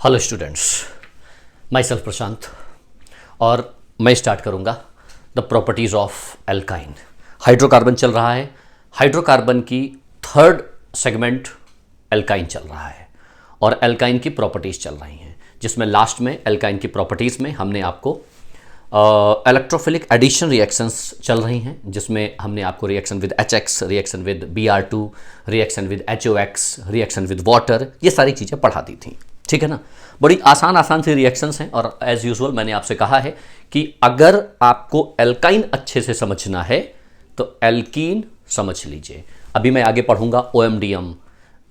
Hello students, my self प्रशांत और मैं start करूंगा the properties of alkyne. Hydrocarbon चल रहा है, हाइड्रोकार्बन की थर्ड सेगमेंट एल्काइन चल रहा है और एल्काइन की प्रॉपर्टीज़ चल रही हैं, जिसमें लास्ट में एल्काइन की प्रॉपर्टीज़ में हमने आपको इलेक्ट्रोफिलिक एडिशन रिएक्शंस चल रही हैं, जिसमें हमने आपको reaction with HX, reaction with Br2, reaction with HOX, reaction with water, ये सारी चीज़ें पढ़ा दी थी। ठीक है ना। बड़ी आसान सी रिएक्शंस हैं और एज यूजुअल मैंने आपसे कहा है कि अगर आपको एल्काइन अच्छे से समझना है तो एल्कीन समझ लीजिए। अभी मैं आगे पढ़ूंगा OMDM,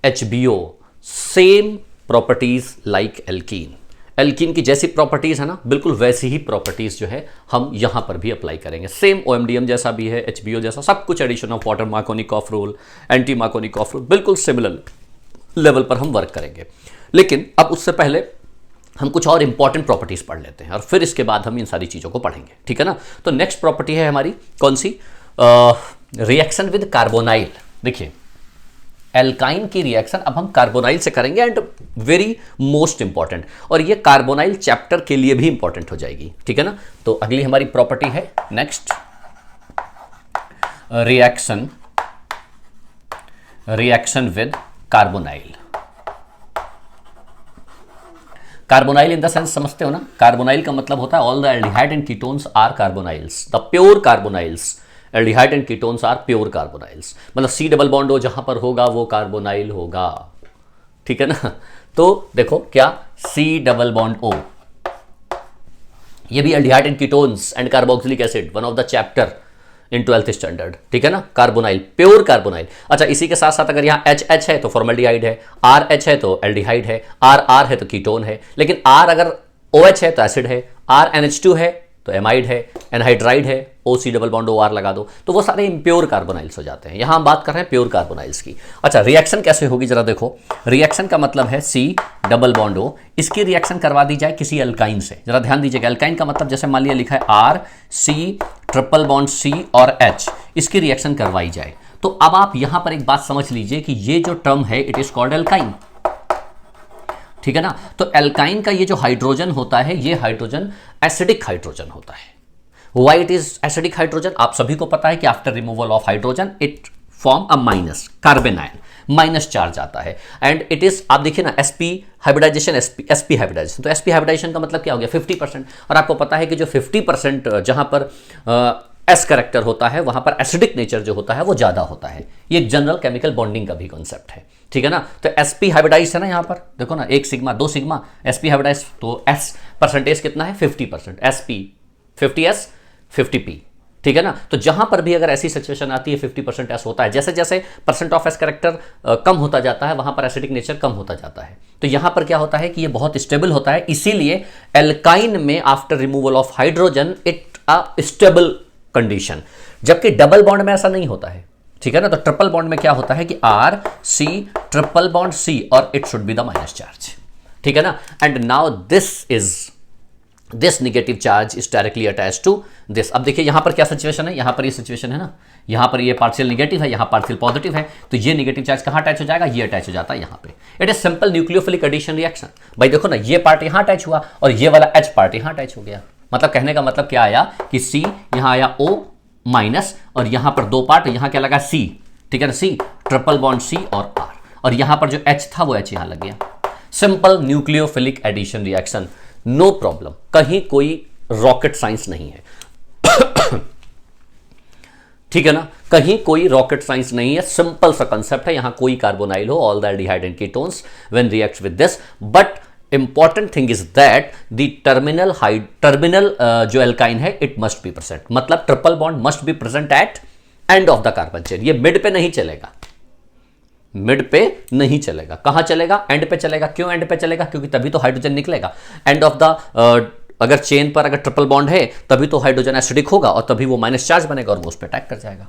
HBO, same properties like alkene. Alkene की जैसी प्रॉपर्टीज है ना, बिल्कुल वैसी ही प्रॉपर्टीज जो है हम यहां पर भी अप्लाई करेंगे। सेम OMDM जैसा भी है, HBO जैसा, सब कुछ addition of water, Markovnikov rule, anti Markovnikov rule, बिल्कुल सिमिलर लेवल पर हम वर्क करेंगे। लेकिन अब उससे पहले हम कुछ और इंपॉर्टेंट प्रॉपर्टीज पढ़ लेते हैं और फिर इसके बाद हम इन सारी चीजों को पढ़ेंगे। ठीक है ना। तो नेक्स्ट प्रॉपर्टी है हमारी कौन सी? Reaction with carbonyl. देखिए, एल्काइन की रिएक्शन अब हम कार्बोनाइल से करेंगे एंड वेरी मोस्ट इंपॉर्टेंट, और ये कार्बोनाइल चैप्टर के लिए भी इंपॉर्टेंट हो जाएगी। ठीक है ना। तो अगली हमारी प्रॉपर्टी है next, reaction with carbonyl. Carbonyl in the sense समझते हो ना, कार्बोनाइल का मतलब होता है all the aldehyde and ketones are carbonyls, the pure carbonyls. Aldehyde and ketones are pure carbonyls, मतलब C डबल बॉन्ड ओ जहां पर होगा वो कार्बोनाइल होगा। ठीक है ना। तो देखो क्या, C डबल बॉन्ड O, ये भी aldehyde and ketones and carboxylic acid, one of the chapter in 12th standard. ठीक है ना। Carbonyl, pure carbonyl. अच्छा, इसी के साथ साथ अगर यहाँ HH है तो फॉर्मल्डिहाइड है, RH है तो एल्डिहाइड है, RR है तो कीटोन है, लेकिन R अगर OH है तो एसिड है, RNH2 है तो एमाइड है, एनहाइड्राइड है, OC डबल बॉन्ड OR लगा दो तो वो सारे इम्प्योर कार्बोनाइल्स हो जाते हैं। यहां हम बात कर रहे हैं प्योर कार्बोनाइल्स की। अच्छा, रिएक्शन कैसे होगी जरा देखो। रिएक्शन का मतलब है C डबल बॉन्ड O, इसकी रिएक्शन करवा दी जाए किसी अल्काइन से। जरा ध्यान दीजिएगा, अल्काइन का मतलब जैसे मान लिया लिखा है R C triple bond C और H, इसकी रिएक्शन करवाई जाए। तो अब आप यहां पर एक बात समझ लीजिए कि ये जो टर्म है इट इज कॉल्ड एल्काइन। ठीक है ना। तो एल्काइन का ये जो हाइड्रोजन होता है, ये हाइड्रोजन एसिडिक हाइड्रोजन होता है। Why it is acidic hydrogen? आप सभी को पता है कि after removal of hydrogen it form a minus, carbon ion, minus charge आता है एंड इट इज, आप देखिए ना, sp हाइब्रिडाइजेशन, sp हाइब्रिडाइजेशन। तो sp हाइब्रिडाइजेशन का मतलब क्या हो गया? 50%। और आपको पता है कि जो 50% जहां पर S करेक्टर होता है वहां पर एसिडिक नेचर जो होता है वो ज्यादा होता है। ये एक जनरल केमिकल बॉन्डिंग का भी कॉन्सेप्ट है। ठीक है ना। तो sp हाइब्रिडाइज है ना, यहां पर देखो ना, 1 सिग्मा 2 सिग्मा sp हाइब्रिडाइज, तो S परसेंटेज कितना है? 50%। sp 50s 50p। ठीक है ना। तो जहां पर भी अगर ऐसी सिचुएशन आती है 50% S होता है, जैसे जैसे परसेंट ऑफ S करेक्टर कम होता जाता है वहां पर एसिडिक नेचर कम होता जाता है। तो यहां पर क्या होता है कि ये बहुत स्टेबल होता है, इसीलिए एल्काइन में after removal of hydrogen it a stable condition, जबकि डबल बॉन्ड में ऐसा नहीं होता है। ठीक है ना। तो ट्रिपल बॉन्ड में क्या होता है कि R C triple bond C और it should be the minus charge. ठीक है ना। And now this negative charge is directly attach to this. अब देखिए यहां पर क्या सिचुएशन है, यहां पर ये सिचुएशन है ना, यहां पर ये पार्शियल नेगेटिव है, यहां पार्शियल पॉजिटिव है, तो ये नेगेटिव चार्ज कहां अटैच हो जाएगा? ये अटैच हो जाता है यहां पे। It is simple nucleophilic addition reaction. भाई देखो ना, ये पार्ट यहां अटैच हुआ और ये वाला H पार्ट यहां अटैच हो गया। मतलब कहने का मतलब क्या आया कि C यहां आया O माइनस और यहां पर 2 पार्ट, यहां क्या लगा? C। ठीक है ना। C ट्रिपल बॉन्ड C और R, और यहां पर जो H था वो H यहां लग गया। Simple nucleophilic addition reaction, no problem, कहीं कोई रॉकेट साइंस नहीं है। ठीक है ना। कहीं कोई रॉकेट साइंस नहीं है, सिंपल सा कंसेप्ट है। यहां कोई कार्बोनाइल हो, all the aldehyde and ketones when reacts with this, but important thing is that the terminal जो एल्काइन है इट मस्ट बी प्रेजेंट, मतलब triple bond must be present at end of the carbon chain. ये mid पे नहीं चलेगा, mid पे नहीं चलेगा। कहां चलेगा? एंड पे चलेगा। क्यों एंड पे चलेगा? क्योंकि तभी तो हाइड्रोजन निकलेगा। एंड ऑफ द अगर चेन पर अगर ट्रिपल बॉन्ड है तभी तो हाइड्रोजन एसिडिक होगा और तभी वो माइनस चार्ज बनेगा और वो उस पर अटैक कर जाएगा।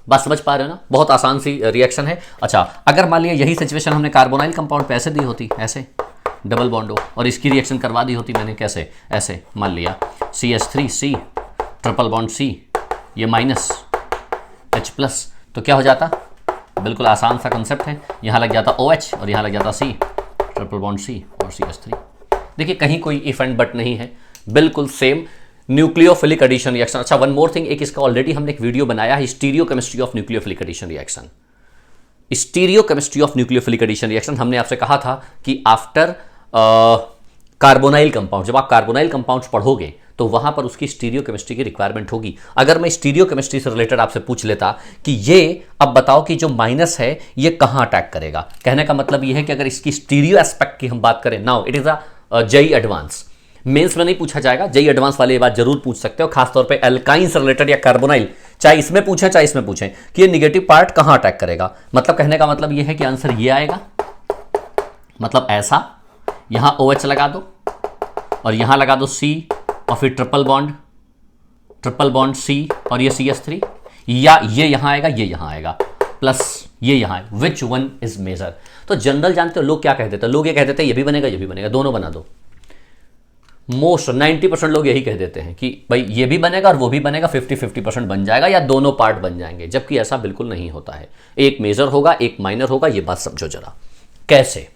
बात समझ पा रहे हो ना? बहुत आसान सी रिएक्शन है। अच्छा, अगर मान लिया यही सिचुएशन हमने कार्बोनाइल कंपाउंड पे ऐसे दी होती, ऐसे डबल बॉन्ड हो, और इसकी रिएक्शन करवा दी होती मैंने, कैसे? ऐसे मान लिया CH3C ट्रिपल बॉन्ड C, ये माइनस H+, तो क्या हो जाता? बिल्कुल आसान सा कंसेप्ट है, यहां लग जाता OH और यहां लग जाता C, ट्रिपल बॉन्ड सी और CH3। देखिए कहीं कोई इफ एंड बट नहीं है, बिल्कुल सेम न्यूक्लियोफिलिक एडिशन रिएक्शन। अच्छा वन मोर थिंग, एक इसका ऑलरेडी हमने एक वीडियो बनाया है, stereochemistry of nucleophilic addition reaction. Stereochemistry of nucleophilic addition reaction हमने आपसे कहा था कि आफ्टर कार्बोनाइल कंपाउंड, जब आप कार्बोनाइल कंपाउंड्स पढ़ोगे तो वहां पर उसकी स्टीरियोकेमिस्ट्री की रिक्वायरमेंट होगी। अगर मैं स्टीरियोकेमिस्ट्री से रिलेटेड आपसे पूछ लेता कि ये अब बताओ कि जो माइनस है ये कहां अटैक करेगा, कहने का मतलब ये है कि अगर इसकी स्टीरियो एस्पेक्ट की हम बात करें, now it is a JEE advance, mains में नहीं पूछा जाएगा, जेई एडवांस वाले ये बात जरूर पूछ सकते हो, खासतौर पे एल्काइन से रिलेटेड या कार्बोनाइल, चाहे इसमें पूछें चाहे इसमें पूछें कि ये निगेटिव पार्ट कहां अटैक करेगा। मतलब कहने का मतलब ये है कि आंसर ये आएगा, मतलब ऐसा, यहां OH लगा दो और यहां लगा दो C और फिर ट्रिपल बॉन्ड C और ये CH3, या ये यहां आएगा, ये यहां आएगा, प्लस ये यहां है। Which one is major? तो जनरल जानते हो लोग क्या कह देते हैं, लोग ये कह देते हैं ये भी बनेगा ये भी बनेगा, दोनों बना दो। मोस्ट 90% लोग यही कह देते हैं कि भाई ये भी बनेगा और वो भी बनेगा, 50-50% बन जाएगा या दोनों पार्ट बन जाएंगे, जबकि ऐसा बिल्कुल नहीं होता है। एक मेजर होगा एक माइनर होगा, ये बात समझो जरा। कैसे,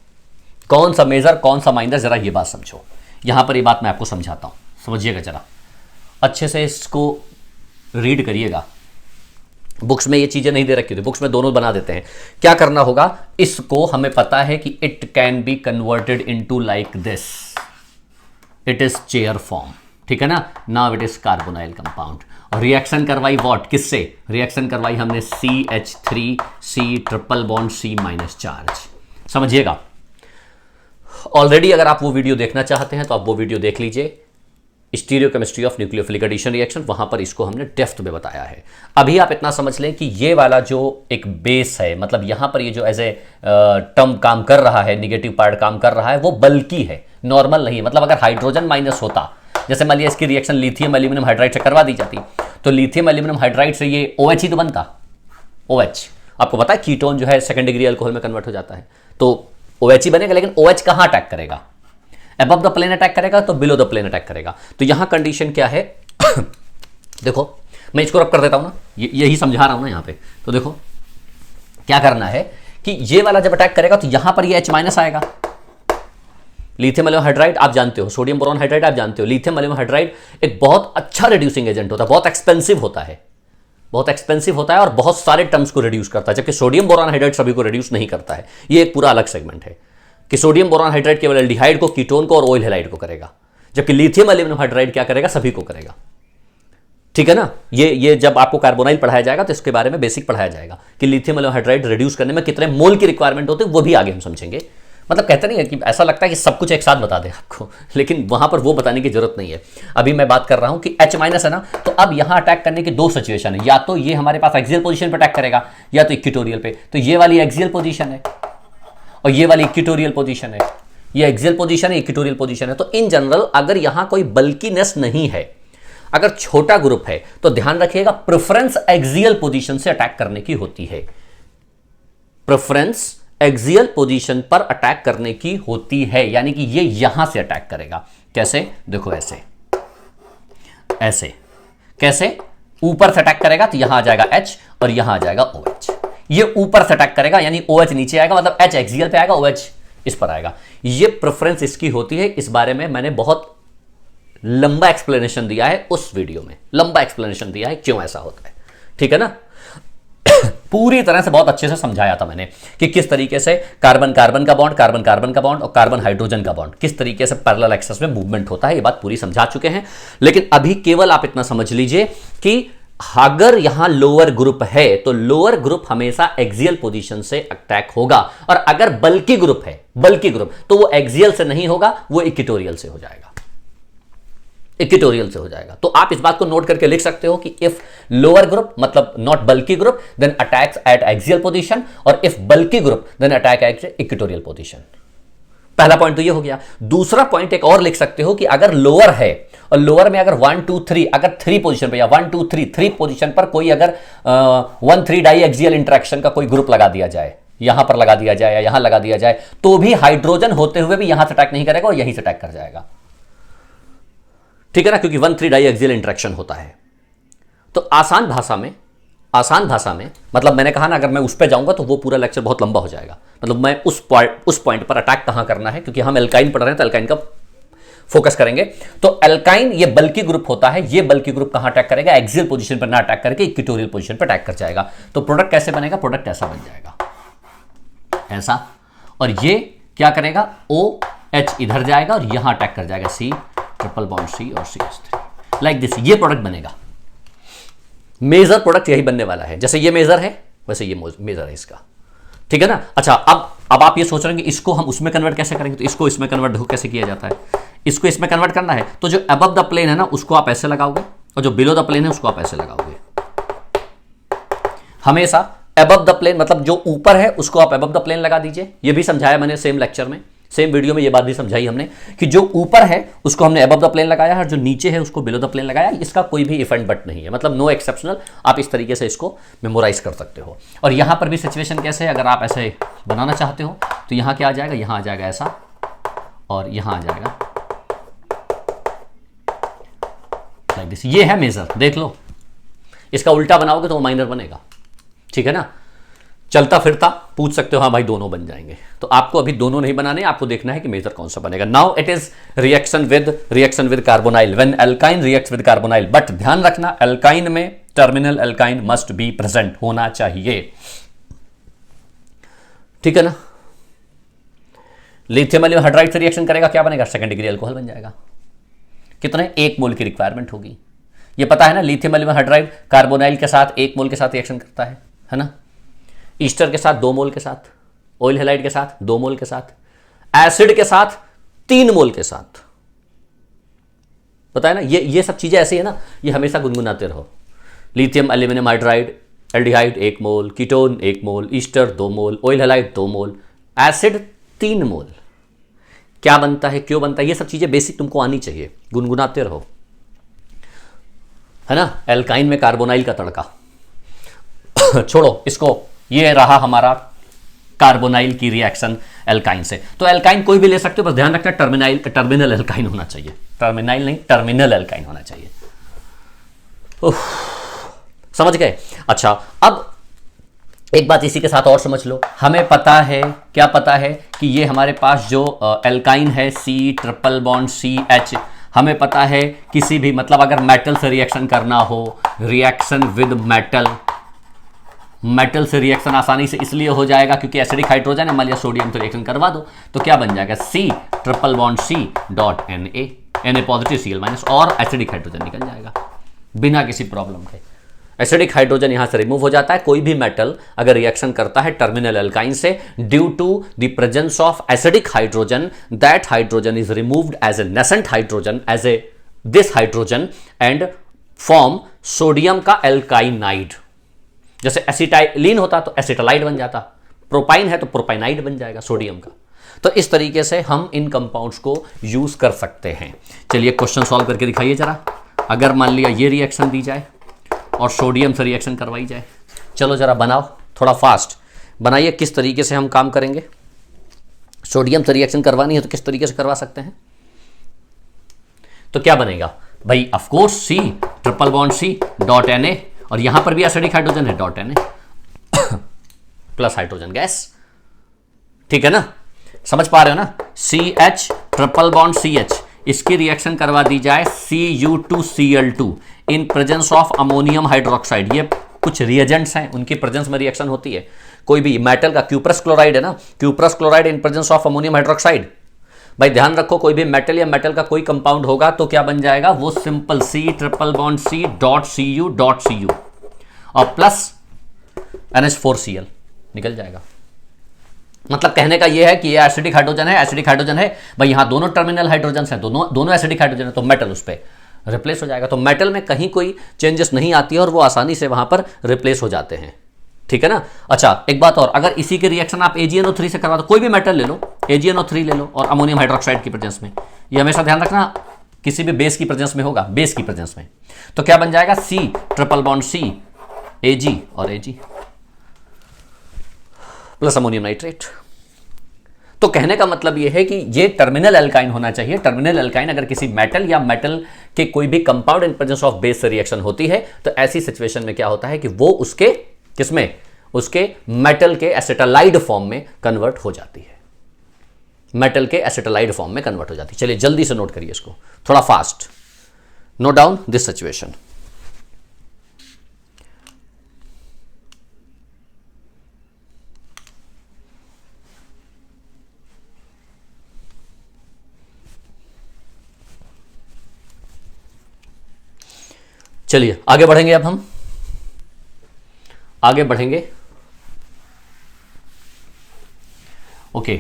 कौन सा मेजर कौन सा माइनर, जरा ये बात समझो। यहां पर ये बात मैं आपको समझाता हूं, समझिएगा जरा अच्छे से, इसको रीड करिएगा। बुक्स में ये चीजें नहीं दे रखी थी, बुक्स में दोनों बना देते हैं। क्या करना होगा, इसको हमें पता है कि it can be converted into like this, it is chair form, ठीक है ना। Now it is carbonyl compound और रिएक्शन करवाई व्हाट, किससे रिएक्शन करवाई हमने, CH3C triple bond C minus charge. समझिएगा, ऑलरेडी अगर आप वो वीडियो देखना चाहते हैं तो आप वो वीडियो देख लीजिए, stereochemistry of nucleophilic addition reaction, वहां पर इसको हमने डेप्थ में बताया है। अभी आप इतना समझ लें कि ये वाला जो एक बेस है, मतलब यहां पर ये जो एज ए टर्म काम कर रहा है, निगेटिव पार्ट काम कर रहा है, वो बल्कि है, नॉर्मल नहीं है। मतलब अगर हाइड्रोजन माइनस होता, जैसे मान लिया इसकी रिएक्शन लिथियम एल्यूमिनियम हाइड्राइड से करवा दी जाती, तो लिथियम एल्यूमिनियम हाइड्राइड से ये OH ही तो बनता, OH। आपको पता है कीटोन जो है सेकंड डिग्री अल्कोहल में कन्वर्ट हो जाता है, तो OH ही बनेगा। लेकिन OH कहां अटैक करेगा, अबव द प्लेन अटैक करेगा तो बिलो द प्लेन अटैक करेगा। तो यहां कंडीशन क्या है देखो मैं इसको रब कर देता हूं ना, यही समझा रहा हूं ना यहां पे। तो देखो क्या करना है कि ये वाला जब अटैक करेगा तो यहां पर ये H माइनस आएगा। लिथियम एल्यूमिनियम हाइड्राइड आप जानते हो, सोडियम बोरॉन हाइड्राइड आप जानते हो। लिथियम एल्यूमिनियम हाइड्राइड एक बहुत अच्छा रिड्यूसिंग एजेंट होता है, बहुत एक्सपेंसिव होता है, बहुत एक्सपेंसिव होता है और बहुत सारे टर्म्स को रिड्यूस करता है, जबकि सोडियम बोरॉन हाइड्राइड सभी को रिड्यूस नहीं करता है। ये एक पूरा अलग सेगमेंट है कि सोडियम बोरॉन हाइड्राइड केवल एल्डिहाइड को, कीटोन को और ऑयल हैलाइड को करेगा, जबकि लिथियम एल्यूमिनियम हाइड्राइड क्या करेगा, सभी को करेगा। ठीक है ना। ये जब आपको कार्बोनाइल पढ़ाया जाएगा तो इसके बारे में बेसिक पढ़ाया जाएगा कि लिथियम एल्यूमिनियम हाइड्राइड रिड्यूस करने में कितने मोल की रिक्वायरमेंट होती है, वो भी आगे हम समझेंगे। मतलब कहते नहीं है कि ऐसा लगता है कि सब कुछ एक साथ बता दे आपको, लेकिन वहां पर वो बताने की जरूरत नहीं है। अभी मैं बात कर रहा हूं कि H माइनस है ना, तो अब यहां अटैक करने की दो सिचुएशन है, या तो ये हमारे पास एक्सियल पोजीशन पे अटैक करेगा या तो इक्वेटोरियल पे। तो ये वाली एक्सियल पोजीशन है और ये वाली इक्वेटोरियल पोजीशन है, ये एक्सियल पोजीशन है, इक्वेटोरियल पोजीशन है। तो इन जनरल अगर यहां कोई बल्कीनेस नहीं है, अगर छोटा ग्रुप है, तो ध्यान रखिएगा प्रेफरेंस एक्सियल पोजीशन से अटैक करने की होती है, प्रेफरेंस एक्सियल पोजीशन पर अटैक करने की होती है, यानी कि ये यहां से अटैक करेगा। कैसे, देखो ऐसे, ऐसे कैसे, ऊपर से अटैक करेगा तो यहां आ जाएगा H और यहां आ जाएगा OH। ये ऊपर से अटैक करेगा यानी OH नीचे आएगा, मतलब H एक्सियल पे आएगा, OH इस पर आएगा। ये प्रेफरेंस इसकी होती है। इस बारे में मैंने बहुत लंबा एक्सप्लेनेशन दिया है उस वीडियो में, लंबा एक्सप्लेनेशन दिया है क्यों ऐसा होता है, ठीक है ना। पूरी तरह से बहुत अच्छे से समझाया था मैंने कि किस तरीके से कार्बन कार्बन का बॉन्ड, कार्बन कार्बन का बॉन्ड और कार्बन हाइड्रोजन का बॉन्ड किस तरीके से पैरेलल एक्सेस में मूवमेंट होता है, ये बात पूरी समझा चुके हैं। लेकिन अभी केवल आप इतना समझ लीजिए कि अगर यहां लोअर ग्रुप है तो लोअर ग्रुप हमेशा एक्सियल पोजीशन से अटैक होगा, और अगर बल्की ग्रुप है, बल्की ग्रुप, तो वो एक्सियल से नहीं होगा, वो इक्वेटोरियल से हो जाएगा, इक्वेटोरियल से हो जाएगा। तो आप इस बात को नोट करके लिख सकते हो कि इफ लोअर ग्रुप मतलब not bulky group then attacks at axial position, और if bulky group then attack at equatorial position. पहला पॉइंट तो ये हो गया। दूसरा पॉइंट एक और लिख सकते हो कि अगर लोअर है और लोअर में अगर 1 2 3, अगर 3 पोजीशन पे या 1 2 3 3 पोजीशन पर कोई अगर 1 3 डाई एक्सियल इंटरेक्शन का कोई ग्रुप लगा दिया जाए, यहां पर लगा दिया जाए या यहां लगा दिया जाए, तो भी हाइड्रोजन होते हुए भी यहां से अटैक नहीं करेगा और यहीं से अटैक कर जाएगा, ठीक है ना, क्योंकि 1 3 डाई एक्सियल इंटरेक्शन होता है। तो आसान भाषा में आसान भाषा में, मतलब मैंने कहा ना अगर मैं उस पर जाऊंगा तो वो पूरा लेक्चर बहुत लंबा हो जाएगा, मतलब मैं उस पॉइंट पर अटैक कहां करना है, क्योंकि हम एल्काइन पढ़ रहे हैं तो एल्काइन का फोकस करेंगे। तो एल्काइन ये बल्की ग्रुप होता है, ये बल्की ग्रुप कहां अटैक करेगा, एक्सियल पोजीशन पर ना अटैक करके इक्वेटोरियल पोजीशन पर अटैक कर जाएगा। तो प्रोडक्ट कैसे बनेगा, प्रोडक्ट ऐसा बन जाएगा, ऐसा, और ये क्या करेगा, OH इधर जाएगा और यहां अटैक कर जाएगा, C ट्रिपल बॉन्ड C और CH3 लाइक दिस, ये प्रोडक्ट बनेगा। मेजर प्रोडक्ट यही बनने वाला है, जैसे ये मेजर है वैसे ये मेजर है इसका, ठीक है ना। अच्छा, अब आप ये सोच रहे हैं कि इसको हम उसमें कन्वर्ट कैसे करेंगे, तो इसको इसमें कन्वर्ट देखो कैसे किया जाता है। इसको इसमें कन्वर्ट करना है तो जो अबव द प्लेन है ना उसको आप ऐसे लगाओगे, और जो बिलो द प्लेन है उसको आप ऐसे लगाओगे। हमेशा अबव द प्लेन, मतलब जो ऊपर है उसको आप अबव द प्लेन लगा दीजिए। ये भी समझाया मैंने सेम लेक्चर में, सेम वीडियो में ये बात भी समझाई हमने कि जो ऊपर है उसको हमने अबव द प्लेन लगाया है और जो नीचे है उसको बिलो द प्लेन लगाया। इसका कोई भी इफ एंड बट नहीं है, मतलब नो एक्सेप्शनल। आप इस तरीके से इसको मेमोराइज कर सकते हो। और यहां पर भी सिचुएशन कैसे है, अगर आप ऐसे बनाना चाहते हो तो यहां क्या आ जाएगा, यहां आ जाएगा ऐसा, और यहां आ जाएगा लाइक दिस। ये है मेजर, देख लो। इसका उल्टा बनाओगे तो वो माइनर बनेगा, ठीक है ना। चलता फिरता पूछ सकते हो, हाँ भाई दोनों बन जाएंगे। तो आपको अभी दोनों नहीं बनाने, आपको देखना है कि मेजर कौन सा बनेगा। Now it is reaction with carbonyl, when alkyne reacts with carbonyl. But ध्यान रखना, एल्काइन में terminal alkyne must be present, होना चाहिए, ठीक है ना। लिथियम एल्यूमिनियम हाइड्राइड से रिएक्शन करेगा, क्या बनेगा, सेकंड डिग्री अल्कोहल बन जाएगा। कितने, 1 मोल की रिक्वायरमेंट होगी। ये पता है ना, लिथियम एल्यूमिनियम हाइड्राइड कार्बोनाइल के साथ 1 मोल के साथ रिएक्शन करता है ना। ईस्टर के साथ 2 मोल के साथ, ऑयल हैलाइड के साथ 2 मोल के साथ, एसिड के साथ 3 मोल के साथ, पता है ना। ये सब चीजें ऐसी है ना, ये हमेशा गुनगुनाते रहो। लिथियम एल्यूमिनियम हाइड्राइड, एल्डिहाइड 1 मोल, कीटोन 1 मोल, ईस्टर 2 मोल, ऑयल हैलाइड 2 मोल, एसिड 3 मोल। क्या बनता है, क्यों बनता है, ये सब चीजें बेसिक तुमको आनी चाहिए, गुनगुनाते रहो, है ना। एल्काइन में कार्बोनाइल का तड़का छोड़ो इसको। ये रहा हमारा कार्बोनाइल की रिएक्शन एल्काइन से। तो एल्काइन कोई भी ले सकते हो, बस ध्यान रखना टर्मिनल एल्काइन होना चाहिए, टर्मिनाइल नहीं, टर्मिनल एल्काइन होना चाहिए। समझ गए। अच्छा, अब एक बात इसी के साथ और समझ लो। हमें पता है, क्या पता है, कि ये हमारे पास जो एल्काइन है C ट्रिपल बॉन्ड CH, हमें पता है किसी भी, मतलब अगर मेटल से रिएक्शन करना हो, रिएक्शन विद मेटल से रिएक्शन आसानी से इसलिए हो जाएगा क्योंकि एसिडिक हाइड्रोजन है, मान लिया सोडियम से रिएक्शन करवा दो तो क्या बन जाएगा, C triple bond C dot Na positive Cl minus, और एसिडिक हाइड्रोजन निकल जाएगा बिना किसी प्रॉब्लम के। एसिडिक हाइड्रोजन यहां से रिमूव हो जाता है। कोई भी मेटल अगर रिएक्शन करता है टर्मिनल एल्काइन से, due to the presence of acidic hydrogen, that hydrogen is removed as a nascent hydrogen, as a this hydrogen, and form sodium का एल्काइनाइड। जैसे एसिटाइलिन होता तो एसिटालाइड बन जाता, प्रोपाइन है तो प्रोपाइनाइड बन जाएगा सोडियम का। तो इस तरीके से हम इन कंपाउंड्स को यूज कर सकते हैं। चलिए क्वेश्चन सॉल्व करके दिखाइए जरा। अगर मान लिया ये रिएक्शन दी जाए और सोडियम से रिएक्शन करवाई जाए, चलो जरा बनाओ, थोड़ा फास्ट बनाइए। किस तरीके से हम काम करेंगे, सोडियम से रिएक्शन करवानी है तो किस तरीके से करवा सकते हैं। तो क्या बनेगा भाई, of course C triple bond C dot Na, और यहां पर भी एसिडिक हाइड्रोजन है, dot Na plus hydrogen gas, ठीक है ना। समझ पा रहे हो ना। CH ट्रिपल बॉन्ड CH, इसकी रिएक्शन करवा दी जाए Cu2Cl2 in presence of ammonium hydroxide. ये कुछ रिएजेंट्स हैं, उनकी प्रेजेंस में रिएक्शन होती है। कोई भी मेटल का क्यूप्रस क्लोराइड है ना, cuprous chloride in presence of ammonium hydroxide. भाई ध्यान रखो, कोई भी मेटल या मेटल का कोई कंपाउंड होगा तो क्या बन जाएगा, वो simple C triple bond C dot Cu और प्लस NH4Cl निकल जाएगा। मतलब कहने का यह है कि ये एसिडिक हाइड्रोजन है, एसिडिक हाइड्रोजन है भाई, यहां दोनों टर्मिनल हाइड्रोजन हैं, दोनों एसिडिक हाइड्रोजन है, तो मेटल उस पर रिप्लेस हो जाएगा। तो मेटल में कहीं कोई चेंजेस नहीं आती है और वो आसानी से वहां पर रिप्लेस हो जाते हैं, ठीक है ना। अच्छा एक बात और, अगर इसी के रिएक्शन आप AgNO3 से करवा दो, कोई भी मेटल ले लो, AgNO3 ले लो और अमोनियम हाइड्रोक्साइड की प्रेजेंस में, ये हमेशा ध्यान रखना किसी भी बेस की प्रेजेंस में होगा, बेस की प्रेजेंस में, तो क्या बन जाएगा, C triple bond C Ag और Ag प्लस अमोनियम नाइट्रेट। तो कहने का मतलब यह है कि ये टर्मिनल एल्काइन होना चाहिए। टर्मिनल एल्काइन अगर किसी मेटल या मेटल के कोई भी compound in presence of base से रिएक्शन होती है तो ऐसी सिचुएशन में क्या होता है कि वो उसके किसमें, उसके मेटल के एसिटालाइड फॉर्म में कन्वर्ट हो जाती है, मेटल के एसिटालाइड फॉर्म में कन्वर्ट हो जाती है। चलिए जल्दी से नोट करिए इसको, थोड़ा fast note down this situation. चलिए आगे बढ़ेंगे, अब हम आगे बढ़ेंगे। ओके,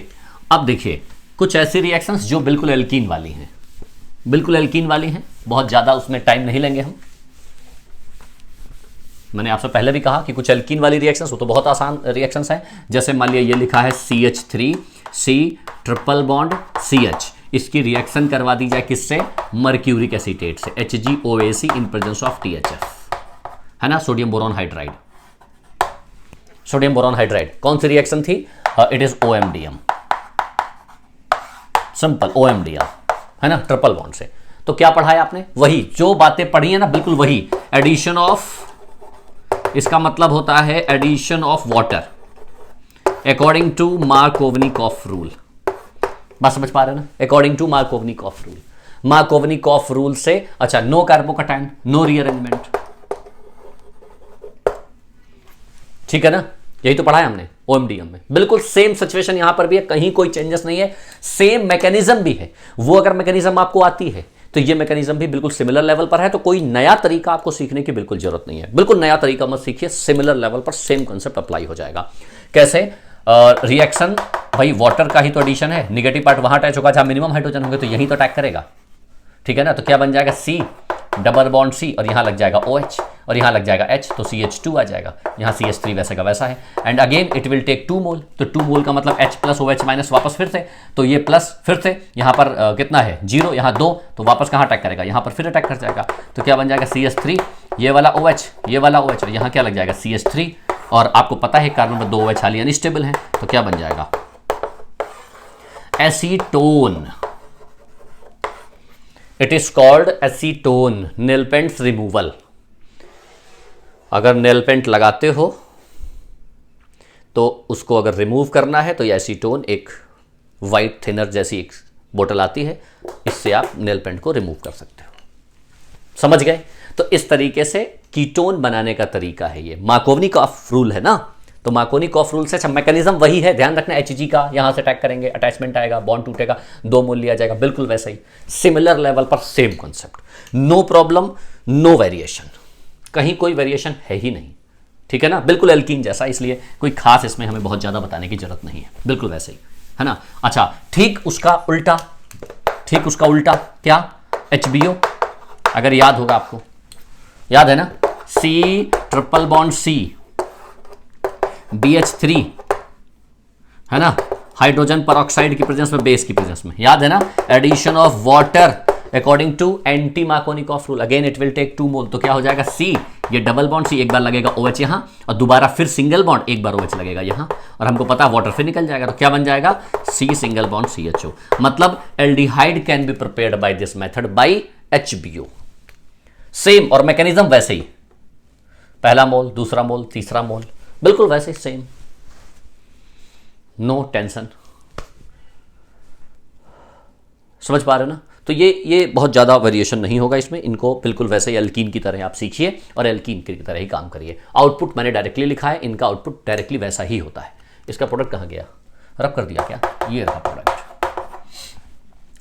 अब देखिए कुछ ऐसी रिएक्शंस जो बिल्कुल एल्कीन वाली हैं, बिल्कुल एल्कीन वाली हैं, बहुत ज्यादा उसमें टाइम नहीं लेंगे हम। मैंने आपसे पहले भी कहा कि कुछ एल्कीन वाली रिएक्शंस वो तो बहुत आसान रिएक्शंस हैं। जैसे मान लिया ये लिखा है CH3C ट्रिपल बॉन्ड CH, इसकी रिएक्शन करवा दी जाए किससे, मर्क्यूरिक एसीटेट से, HgOAC in presence of THF, है ना, sodium boron hydride. Sodium boron hydride कौन सी रिएक्शन थी, it is OMDM, simple OMDM, है ना, ट्रिपल बॉन्ड से। तो क्या पढ़ा है आपने, वही जो बातें पढ़ी है ना, बिल्कुल वही। एडिशन ऑफ, इसका मतलब होता है addition of water according to Markovnikov rule. बात समझ पा रहे हैं ना, according to Markovnikov rule. Markovnikov rule से, अच्छा, नो कार्बोकैटायन, नो रीअरेंजमेंट, ठीक है ना, यही तो पढ़ा है हमने OMDM में। बिल्कुल सेम सिचुएशन यहां पर भी है, कहीं कोई चेंजेस नहीं है, सेम मैकेनिज्म भी है। वो अगर मैकेनिज्म आपको आती है तो ये मैकेनिज्म भी बिल्कुल सिमिलर लेवल पर है, तो कोई नया तरीका आपको सीखने की बिल्कुल जरूरत नहीं है। बिल्कुल नया तरीका मत सीखिए, सिमिलर लेवल पर सेम कॉन्सेप्ट अप्लाई हो जाएगा। कैसे, रिएक्शन भाई वाटर का ही तो एडिशन है, निगेटिव पार्ट वहां अटैच होगा जहां मिनिमम हाइड्रोजन होंगे, तो यही तो अटैक करेगा, ठीक है ना। तो क्या बन जाएगा, C डबल बॉन्ड C, और यहां लग जाएगा OH, और यहां लग जाएगा H, तो CH2 आ जाएगा, यहां CH3 वैसे का वैसा है। And again it will take 2 mole, तो 2 मोल का मतलब H प्लस OH माइनस, वापस फिर से, तो ये प्लस फिर से यहां पर कितना है 0, यहां 2, तो वापस कहां अटैक करेगा, यहां पर फिर अटैक कर जाएगा। तो क्या बन जाएगा CH3, ये वाला OH, ये वाला OH, और यहां क्या लग जाएगा CH3, और आपको पता है कार्बन में 2 OH हाली अनस्टेबल है, तो क्या बन जाएगा acetone. It is called acetone, nail paint removal. अगर नेल पेंट लगाते हो तो उसको अगर रिमूव करना है तो ये एसीटोन, एक वाइट थिनर जैसी एक बोतल आती है, इससे आप नेल पेंट को रिमूव कर सकते हो। समझ गए। तो इस तरीके से कीटोन बनाने का तरीका है ये। मार्कोवनिकॉफ रूल है ना, तो मार्कोवनिकॉफ रूल से मैकेनिज्म वही है, ध्यान रखना। Hg का यहां से अटैक करेंगे, अटैचमेंट आएगा, बॉन्ड टूटेगा, 2 मोल लिया जाएगा, बिल्कुल वैसा ही सिमिलर लेवल पर same concept, no problem, no variation, कहीं कोई वेरिएशन है ही नहीं, ठीक है ना, बिल्कुल एल्कीन जैसा, इसलिए कोई खास इसमें हमें बहुत ज्यादा बताने की जरूरत नहीं है, बिल्कुल वैसे ही, है ना। अच्छा, ठीक उसका उल्टा, ठीक उसका उल्टा क्या, HBO, अगर याद होगा आपको, याद है ना, C triple bond C BH3, है ना, हाइड्रोजन परऑक्साइड की प्रेजेंस में, बेस की प्रेजेंस में, याद है ना, addition of water according to anti Markovnikov rule, again it will take 2 mole, तो क्या हो जाएगा C, ये डबल बॉन्ड C, एक बार लगेगा OH यहां, और दोबारा फिर सिंगल बॉन्ड, एक बार OH लगेगा यहां, और हमको पता है वाटर फिर निकल जाएगा, तो क्या बन जाएगा C सिंगल बॉन्ड CHO। मतलब aldehyde can be prepared by this method by HBO। Same, और मैकेनिज्म वैसे ही, पहला मोल, दूसरा मोल, तीसरा मोल, बिल्कुल वैसे सेम, नो टेंशन। समझ पा रहे हो ना। तो ये बहुत ज़्यादा वेरिएशन नहीं होगा इसमें, इनको बिल्कुल वैसे ही एल्कीन की तरह आप सीखिए और एल्कीन की तरह ही काम करिए। आउटपुट मैंने डायरेक्टली लिखा है, इनका आउटपुट डायरेक्टली वैसा ही होता है। इसका प्रोडक्ट कहाँ गया, रब कर दिया क्या, ये रहा प्रोडक्ट।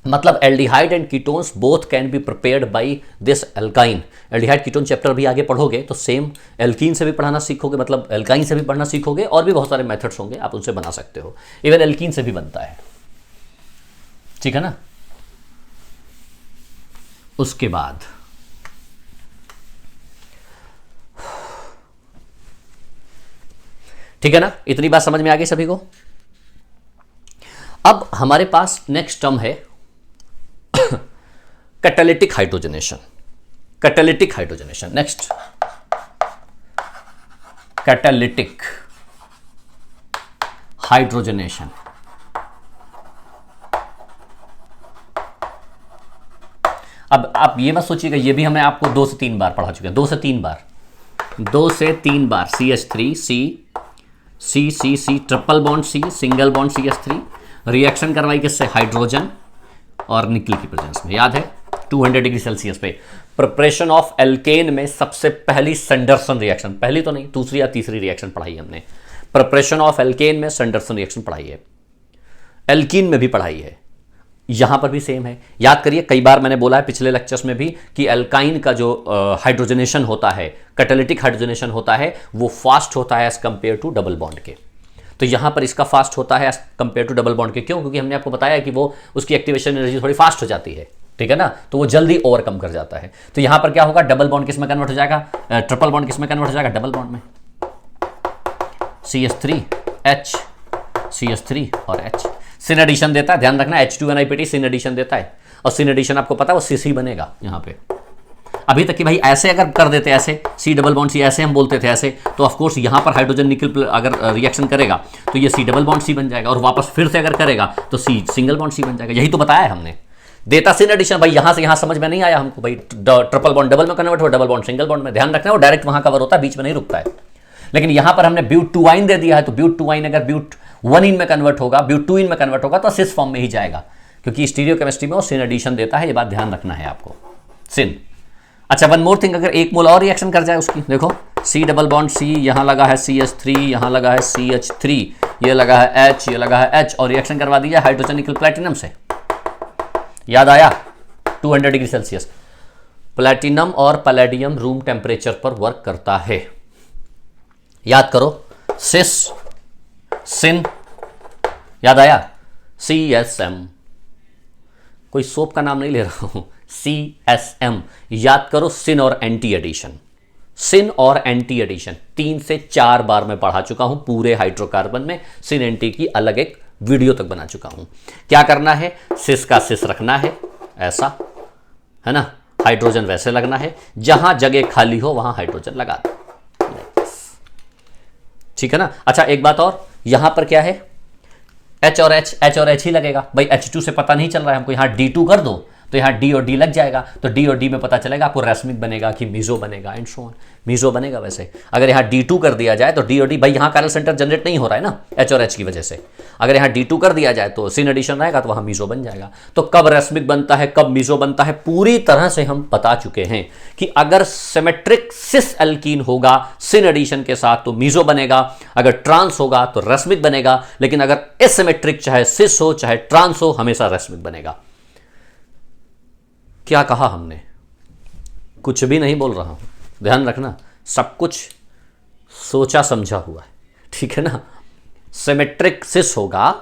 मतलब aldehyde and ketones both can be prepared by this alkyne. Aldehyde ketone chapter भी आगे पढ़ोगे तो सेम एल्कीन से भी पढ़ाना सीखोगे, मतलब एल्काइन से भी पढ़ना सीखोगे, और भी बहुत सारे मेथड्स होंगे, आप उनसे बना सकते हो। इवन एल्कीन से भी बनता है, ठीक है ना। उसके बाद ठीक है ना, इतनी बात समझ में आ गई सभी को। अब हमारे पास नेक्स्ट टर्म है catalytic hydrogenation. Catalytic hydrogenation next, catalytic hydrogenation. अब आप ये मत सोचिएगा, ये भी हमें आपको 2 से 3 बार पढ़ा चुके हैं, 2 से 3 बार, 2 से 3 बार। CH3 C triple bond C, single bond CH3, reaction करवाई किससे, हाइड्रोजन और निकल की प्रेजेंस में, याद है 200 डिग्री सेल्सियस पे। प्रिपरेशन ऑफ एल्केन में सबसे पहली संडरसन रिएक्शन, पहली तो नहीं, दूसरी या तीसरी रिएक्शन पढ़ाई हमने। प्रिपरेशन ऑफ एल्केन में संडरसन रिएक्शन पढ़ाई है, एल्कीन में भी पढ़ाई है, यहां पर भी सेम है। याद करिए, कई बार मैंने बोला है पिछले लेक्चर्स में भी कि एल्काइन का जो हाइड्रोजनेशन होता है, कैटालिटिक हाइड्रोजनेशन होता है, वो फास्ट होता है as compare to double bond के। तो यहां पर इसका फास्ट होता है as compare to double bond के। क्यों? क्योंकि हमने आपको बताया कि वो उसकी एक्टिवेशन एनर्जी थोड़ी फास्ट हो जाती है, ठीक है ना, तो वो जल्दी ओवरकम कर जाता है। तो यहां पर क्या होगा, डबल बॉन्ड किस में कन्वर्ट हो जाएगा, ट्रिपल बॉन्ड किस में कन्वर्ट हो जाएगा, डबल बॉन्ड में। CH3 H, CH3 और H सिन एडिशन देता है, ध्यान रखना, H2NiPT सिन एडिशन देता है, और सिन एडिशन आपको पता है वो CC बनेगा यहां पे। अभी तक कि भाई ऐसे अगर कर देते, ऐसे C डबल बॉन्ड C ऐसे हम बोलते थे ऐसे, तो ऑफ कोर्स यहां पर हाइड्रोजन निकल अगर रिएक्शन करेगा तो ये C डबल बॉन्ड C बन जाएगा, और वापस फिर से अगर करेगा तो C सिंगल बॉन्ड C बन जाएगा। यही तो बताया है हमने, देता सिन एडिशन। भाई यहां से यहां समझ में नहीं आया हमको, भाई ट्रिपल बॉन्ड डबल में कन्वर्ट हो, डबल बॉन्ड सिंगल बॉन्ड में, ध्यान रखना वो डायरेक्ट वहां कवर होता है, बीच में नहीं रुकता है। लेकिन यहां पर हमने ब्यूट 2 दे दिया है, तो ब्यूट 2 अगर ब्यूट 1 में कन्वर्ट होगा, ब्यूट 2 में कन्वर्ट होगा तो सिस फॉर्म में ही जाएगा, क्योंकि स्टीरियो केमिस्ट्री में वो सिन एडिशन देता है, ये बात ध्यान रखना है आपको, सिन। अच्छा, वन मोर थिंग, अगर एक मोल और रिएक्शन कर जाए उसकी, देखो C डबल बॉन्ड C, यहां लगा है CH3, यहां लगा है CH3, ये लगा है H, ये लगा है H, और रिएक्शन करवा दीजिए हाइड्रोजन निकल प्लैटिनम से। याद आया, 200 डिग्री सेल्सियस। प्लैटिनम और पैलेडियम रूम टेम्परेचर पर वर्क करता है। याद करो, सिस, सिन, याद आया, CSM, कोई सोप का नाम नहीं ले रहा हूं, CSM। याद करो, सिन और एंटी एडिशन, सिन और एंटी एडिशन 3 से 4 बार मैं पढ़ा चुका हूं पूरे हाइड्रोकार्बन में। सिन एंटी की अलग एक वीडियो तक बना चुका हूं। क्या करना है, सिस का सिस रखना है ऐसा, है ना, हाइड्रोजन वैसे लगना है, जहां जगह खाली हो वहां हाइड्रोजन लगा दो, ठीक है ना। अच्छा, एक बात और, यहां पर क्या है, H और H ही लगेगा भाई, H2 से पता नहीं चल रहा है हमको, यहां D2 कर दो तो यहाँ D और D लग जाएगा, तो D और D में पता चलेगा आपको रैस्मिक बनेगा कि मीजो बनेगा, एंड सो ऑन। मीजो बनेगा वैसे, अगर यहाँ D2 कर दिया जाए तो D और D, भाई यहाँ कायरल सेंटर जनरेट नहीं हो रहा है ना H और H की वजह से, अगर यहाँ D2 कर दिया जाए तो सिन एडिशन रहेगा तो वहाँ मीजो बन जाएगा। तो कब रैस्मिक बनता है, कब मीजो बनता है, पूरी तरह से हम बता चुके हैं कि अगर सिमेट्रिक सिस एल्कीन होगा सिन एडिशन के साथ तो मीजो बनेगा, अगर ट्रांस होगा तो रैस्मिक बनेगा, लेकिन अगर एसिमेट्रिक चाहे सिस हो चाहे ट्रांस हो हमेशा रैस्मिक बनेगा। क्या कहा हमने, कुछ भी नहीं बोल रहा हूं, ध्यान रखना, सब कुछ सोचा समझा हुआ है, ठीक है ना। सिमेट्रिक सिस होगा,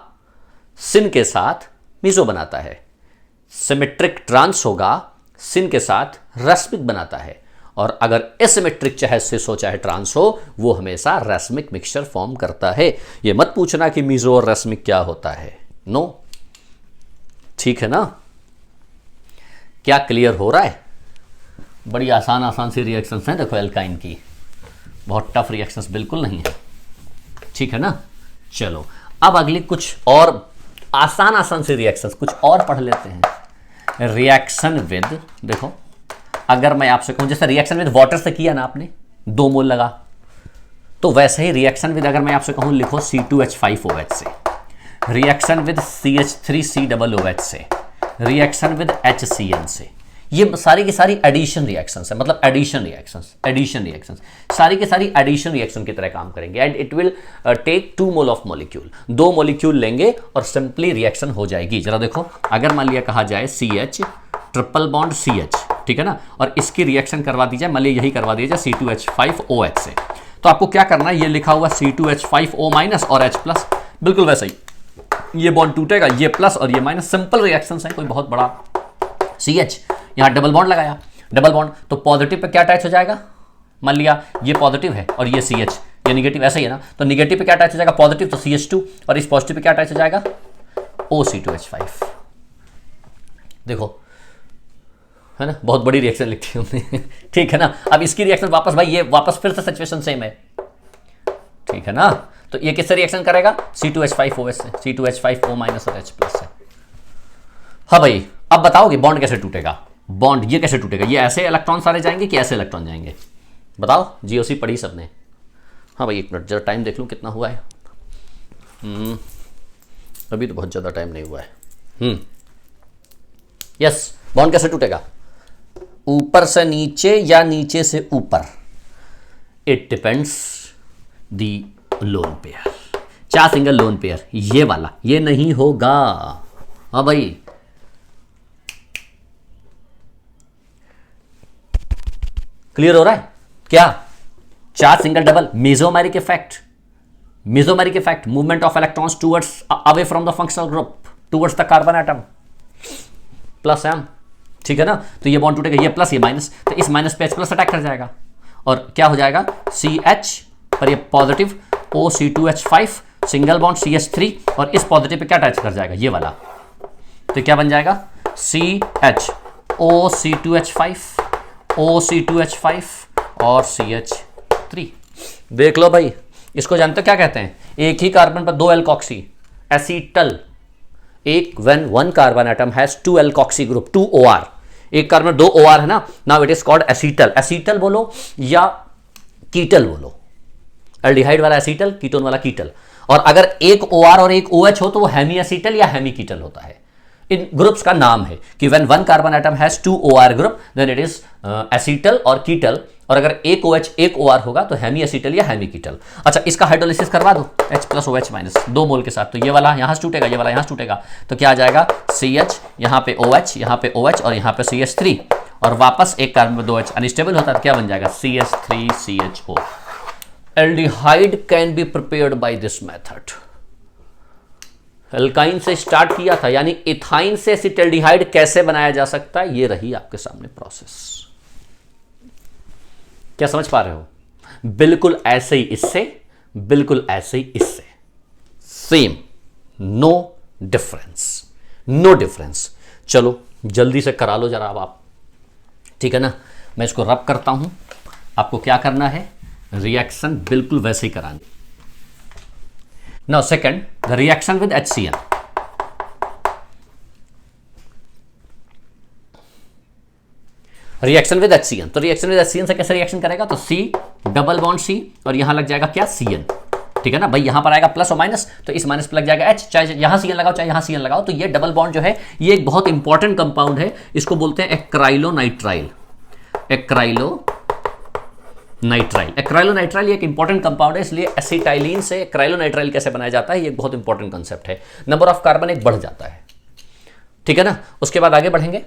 सिन के साथ मीजो बनाता है, सिमेट्रिक ट्रांस होगा, सिन के साथ रैस्मिक बनाता है, और अगर एसिमेट्रिक चाहे सिस हो चाहे ट्रांस हो वो हमेशा रैस्मिक मिक्सचर फॉर्म करता है। ये मत पूछना कि मीजो और रैस्मिक क्या होता है, नो, ठीक है ना। क्या क्लियर हो रहा है? बड़ी आसान सी रिएक्शंस हैं, देखो एल्काइन की, बहुत टफ रिएक्शंस बिल्कुल नहीं है, ठीक है ना। चलो अब अगली कुछ और आसान सी रिएक्शंस कुछ और पढ़ लेते हैं। रिएक्शन विद, देखो अगर मैं आपसे कहूं जैसे रिएक्शन विद वाटर से किया ना आपने, 2 मोल लगा, तो वैसे ही रिएक्शन विद अगर मैं आपसे कहूं लिखो C2H5OH से, रिएक्शन विद CH3COOH से, रिएक्शन विद HCN से, ये सारी की सारी एडिशन रिएक्शंस है, मतलब एडिशन रिएक्शंस सारी की सारी एडिशन रिएक्शन की तरह काम करेंगे, and it will take 2 mole of molecule, 2 molecule लेंगे और सिंपली रिएक्शन हो जाएगी। जरा देखो, अगर मान लिया कहा जाए CH ट्रिपल बॉन्ड CH, ठीक है ना, और इसकी रिएक्शन करवा दी जाए, मान लिया यही करवा दी जाए C2H5OH से, तो आपको क्या करना है, ये लिखा हुआ C2H5O- और H+, बिल्कुल वैसे ही ये बॉन्ड टूटेगा, ये प्लस और ये माइनस, सिंपल रिएक्शंस है, कोई बहुत बड़ा। CH यहां डबल बॉन्ड लगाया, डबल बॉन्ड तो पॉजिटिव पे क्या अटैच हो जाएगा, मान लिया ये पॉजिटिव है और ये CH ये निगेटिव, ऐसा ही है ना, तो निगेटिव पे क्या अटैच हो जाएगा, पॉजिटिव, तो CH2, और इस पॉजिटिव पे क्या अटैच हो जाएगा, OC2H5। देखो है ना, बहुत बड़ी रिएक्शन लिखी हमने ठीक है ना। अब इसकी रिएक्शन वापस, भाई ये वापस फिर से सिचुएशन सेम है, ठीक है ना। तो ये किससे रिएक्शन करेगा, C2H5OH से, C2H5O- और H+ से। हाँ भाई, अब बताओगे बॉन्ड कैसे टूटेगा, बॉन्ड ये कैसे टूटेगा? ये ऐसे इलेक्ट्रॉन सारे जाएंगे कि ऐसे इलेक्ट्रॉन जाएंगे? बताओ, जीओसी पढ़ी सबने? हाँ भाई, एक मिनट जरा टाइम देख लूँ कितना हुआ है। अभी तो बहुत ज़्यादा टाइम नहीं हुआ है। यस, बॉन्ड कैसे टूटेगा? ऊपर से नीचे या नीचे से ऊपर? It depends the lone pair. चार सिंगल लोन पेयर, ये वाला ये नहीं होगा। हाँ भाई, क्लियर हो रहा है क्या? चार single double, mesomeric effect. Mesomeric effect, movement of electrons towards away from the functional group towards the carbon atom, plus M, ठीक है ना? तो ये बॉन्ड टूटेगा, ये प्लस ये माइनस, तो इस माइनस पे H प्लस अटैक कर जाएगा और क्या हो जाएगा? CH पर ये positive OC2H5 single bond CH3 और इस पॉजिटिव पे क्या अटैच कर जाएगा? ये वाला। तो क्या बन जाएगा? CH OC2H5 OC2H5 और CH3। देख लो भाई, इसको जानते हो क्या कहते हैं? एक ही कार्बन पर दो एल्कोक्सी, एसीटल। एक when one carbon atom has two alkoxy group, 2 OR, एक कार्बन में 2 OR है ना, now it is called acetal. Acetal बोलो या कीटल बोलो, एल्डिहाइड वाला एसीटल, कीटोन वाला कीटल। और अगर एक OR और एक OH हो तो वो हेमी एसीटल या हेमी कीटल होता है। इन ग्रुप्स का नाम है कि when one carbon atom has 2 OR group then it is acetal और कीटल, और अगर एक OH एक OR होगा तो हेमी एसीटल या हेमी कीटल। अच्छा, इसका हाइड्रोलिसिस करवा दो H प्लस OH माइनस 2 मोल के साथ, तो ये वाला यहां से टूटेगा, ये वाला यहां से टूटेगा, तो क्या आ जाएगा? CH, यहां पे OH, यहां पे OH और यहां पे CH3, और वापस एक कार्बन में 2H अनस्टेबल होता है तो क्या बन जाएगा? CH3CHO। Aldehyde can be prepared by this method. Alkyne से स्टार्ट किया था, यानी इथाइन से एसिटाल्डिहाइड कैसे बनाया जा सकता है, ये रही आपके सामने प्रोसेस। क्या समझ पा रहे हो? बिल्कुल ऐसे ही इससे, बिल्कुल ऐसे ही इससे, same, no difference, no difference. चलो जल्दी से करा लो जरा अब आप, ठीक है ना? मैं इसको रब करता हूं, आपको क्या करना है? रिएक्शन बिल्कुल वैसे ही करानी। Now second, the reaction with HCN। Reaction with HCN, तो रिएक्शन विद HCN से कैसे रिएक्शन करेगा? तो C डबल बॉन्ड C और यहां लग जाएगा क्या? CN, ठीक है ना भाई? यहां पर आएगा प्लस और माइनस, तो इस माइनस पे लग जाएगा H, चाहे यहां CN लगाओ चाहे यहां CN लगाओ। तो ये डबल बॉन्ड जो है ये एक बहुत इंपॉर्टेंट कंपाउंड है, इसको बोलते हैं एक्राइलोनाइट्राइल। एक्राइलोनाइट्राइल एक इंपॉर्टेंट कंपाउंड है, इसलिए एसिटाइलिन से एक्राइलोनाइट्राइल कैसे बनाया जाता है ये एक बहुत इंपॉर्टेंट कंसेप्ट है। नंबर ऑफ कार्बन एक बढ़ जाता है, ठीक है ना? उसके बाद आगे बढ़ेंगे।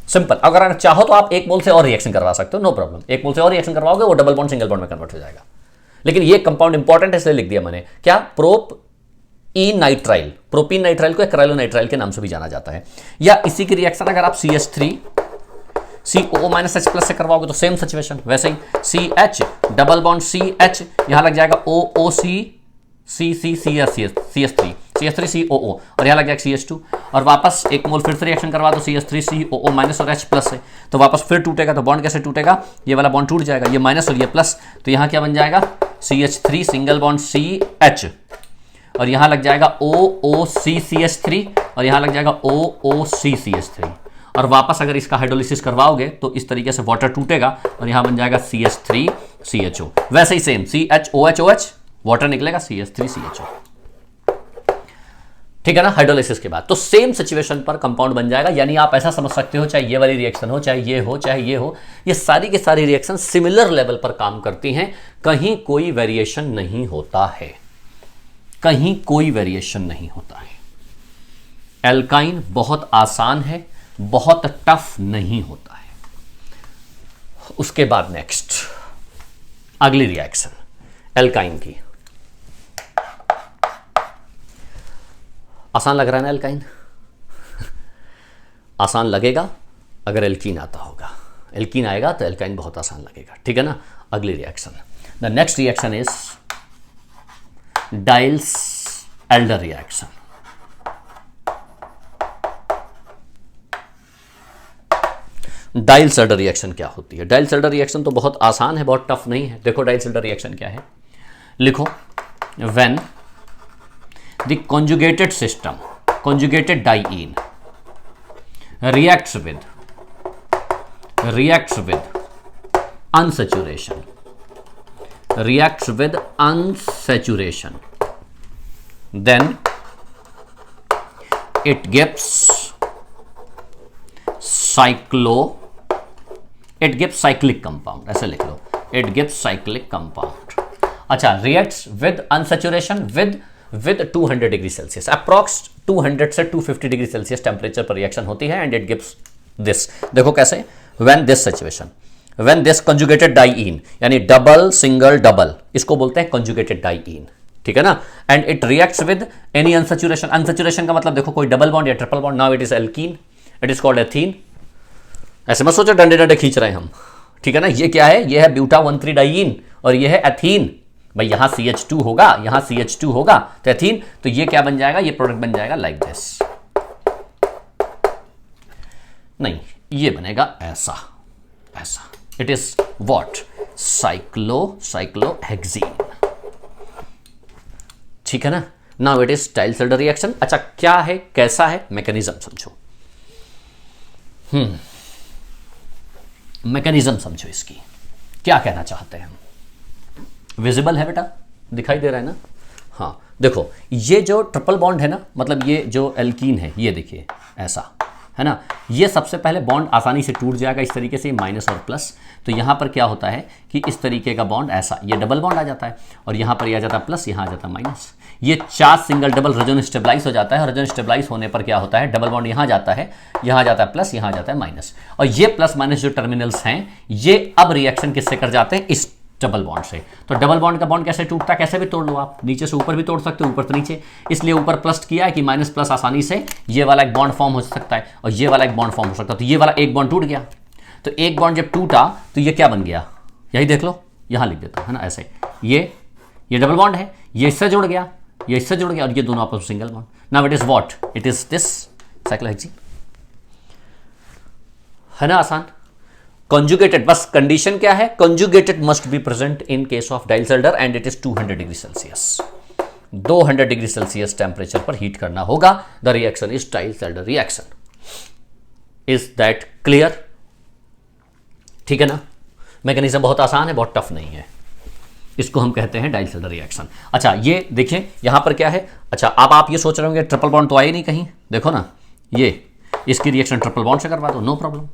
सिंपल, अगर चाहो तो आप 1 मोल से और रिएक्शन करवा सकते हो, नो प्रॉब्लम। 1 मोल से और रिएक्शन करवाओगे वो डबल बॉन्ड सिंगल बॉन्ड में कन्वर्ट हो जाएगा। लेकिन ये कंपाउंड इंपॉर्टेंट है इसलिए लिख दिया मैंने। क्या? प्रोपीन नाइट्राइल को एक्राइलोनाइट्राइल के नाम से भी जाना जाता है। या इसी की रिएक्शन अगर आप CH3 COO minus H plus से करवाओगे तो सेम सिचुएशन, वैसे ही CH डबल बॉन्ड CH, यहां लग जाएगा OOC CH3 COO और यहां लग जाएगा CH2, और वापस 1 मोल फिर से रिएक्शन करवा दो CH3 COO माइनस और H प्लस से, तो वापस फिर टूटेगा। तो बॉन्ड कैसे टूटेगा? ये वाला बॉन्ड टूट जाएगा, ये माइनस और ये प्लस, तो यहां क्या बन जाएगा? CH3 सिंगल बॉन्ड CH, और यहां लग जाएगा OOC CH3 और यहां लग जाएगा OOC CH3, और वापस अगर इसका हाइड्रोलिसिस करवाओगे तो इस तरीके से वाटर टूटेगा और यहां बन जाएगा CH3 CHO। वैसे ही सेम CHOH वाटर निकलेगा CH3 CHO, ठीक है ना? हाइड्रोलिसिस के बाद तो सेम सिचुएशन पर कंपाउंड बन जाएगा। यानी आप ऐसा समझ सकते हो, चाहे ये वाली रिएक्शन हो, चाहे ये हो, चाहे ये हो, ये सारी की सारी रिएक्शन सिमिलर लेवल पर काम करती हैं, कहीं कोई वेरिएशन नहीं होता है, कहीं कोई वेरिएशन नहीं होता है। एल्काइन बहुत आसान है, बहुत टफ नहीं होता है। उसके बाद नेक्स्ट अगली रिएक्शन एल्काइन की। आसान लग रहा है ना एल्काइन? आसान लगेगा अगर एल्कीन आता होगा, एल्कीन आएगा तो एल्काइन बहुत आसान लगेगा, ठीक है ना? अगली reaction, the next reaction is डाइल्स Elder reaction. डाइल्स-एल्डर reaction क्या होती है? डाइल्स-एल्डर रिएक्शन तो बहुत आसान है, बहुत टफ नहीं है। देखो डाइल्स-एल्डर रिएक्शन क्या है, लिखो। When the conjugated system, conjugated diene reacts with reacts with unsaturation, reacts with unsaturation, then it gives it gives cyclic compound, ऐसे लिख लो, it gives cyclic compound. अच्छा, reacts with unsaturation with 200 degree Celsius, approx 200 से 250 degree Celsius temperature पर reaction होती है and it gives this. देखो कैसे, when this situation, when this conjugated diene, यानी डबल सिंगल डबल, इसको बोलते हैं कंजुगेटेड डाइईन, ठीक है ना. And it reacts with any unsaturation. Unsaturation का मतलब देखो कोई डबल बॉन्ड या triple bond, now it is alkene, it is called ethene. ऐसे मत सोचो डंडे डंडे खींच रहे हैं हम, ठीक है ना. ये क्या है, ये है ब्यूटा 1,3 डाइईन और ये है एथीन. भाई यहां CH2 होगा, यहां CH2 होगा तो एथीन, तो ये क्या बन जाएगा, ये प्रोडक्ट बन जाएगा लाइक दिस. नहीं, ये बनेगा ऐसा, ऐसा. इट इज व्हाट, साइक्लोहेक्सीन, ठीक है ना. Now it is Diels Alder reaction. अच्छा, क्या है, कैसा है, मैकेनिज्म समझो. मैकेनिज्म समझो, इसकी क्या कहना चाहते हैं हम. विजिबल है बेटा, दिखाई दे रहा है ना. हाँ देखो, ये जो ट्रिपल बॉन्ड है ना, मतलब ये जो एल्कीन है, ये देखिए ऐसा है ना, ये सबसे पहले बॉन्ड आसानी से टूट जाएगा इस तरीके से, माइनस और प्लस. तो यहाँ पर क्या होता है कि इस तरीके का बॉन्ड ऐसा, ये डबल बॉन्ड आ जाता है और यहाँ पर ये आ जाता है प्लस, यहाँ आ जाता है माइनस. ये charge single double resonance stabilise हो जाता है. रेजोनेंस स्टेबलाइज होने पर क्या होता है, डबल बॉन्ड यहाँ जाता है, यहाँ जाता है प्लस, यहाँ जाता है माइनस. और ये प्लस माइनस जो टर्मिनल्स हैं, ये अब रिएक्शन किससे कर जाते हैं, इस डबल बॉन्ड से. तो डबल बॉन्ड का बॉन्ड कैसे टूटता है, कैसे भी तोड़ लो आप, नीचे से ऊपर भी तोड़ सकते हो, ऊपर से नीचे. इसलिए ऊपर प्लस किया है कि माइनस प्लस आसानी से ये वाला एक बॉन्ड फॉर्म हो सकता है और ये वाला एक बॉन्ड फॉर्म हो सकता है. तो ये वाला एक बॉन्ड टूट गया. तो एक बॉन्ड जब टूटा तो ये क्या बन गया, यही देख लो, यहां लिख देता है ना ऐसे. ये डबल बॉन्ड है, ये इससे जुड़ गया, ये इससे जुड़ गया और ये दोनों आपस में single bond. Now it is what, it is this cyclohexene, है ना आसान. कंजुगेटेड, बस कंडीशन क्या है, conjugated must be present in case of Diels Alder and it is 200 degree Celsius. 200 degree Celsius temperature पर हीट करना होगा. The reaction is Diels Alder reaction. Is that clear, ठीक है ना. मैकेनिज्म बहुत आसान है, बहुत टफ नहीं है. इसको हम कहते हैं डाइल्सल्डर रिएक्शन. अच्छा, ये देखिए यहां पर क्या है. अच्छा, अब आप ये सोच रहे होंगे ट्रिपल बॉन्ड तो आए नहीं कहीं, देखो ना, ये इसकी रिएक्शन ट्रिपल बॉन्ड से करवा दो, नो प्रॉब्लम.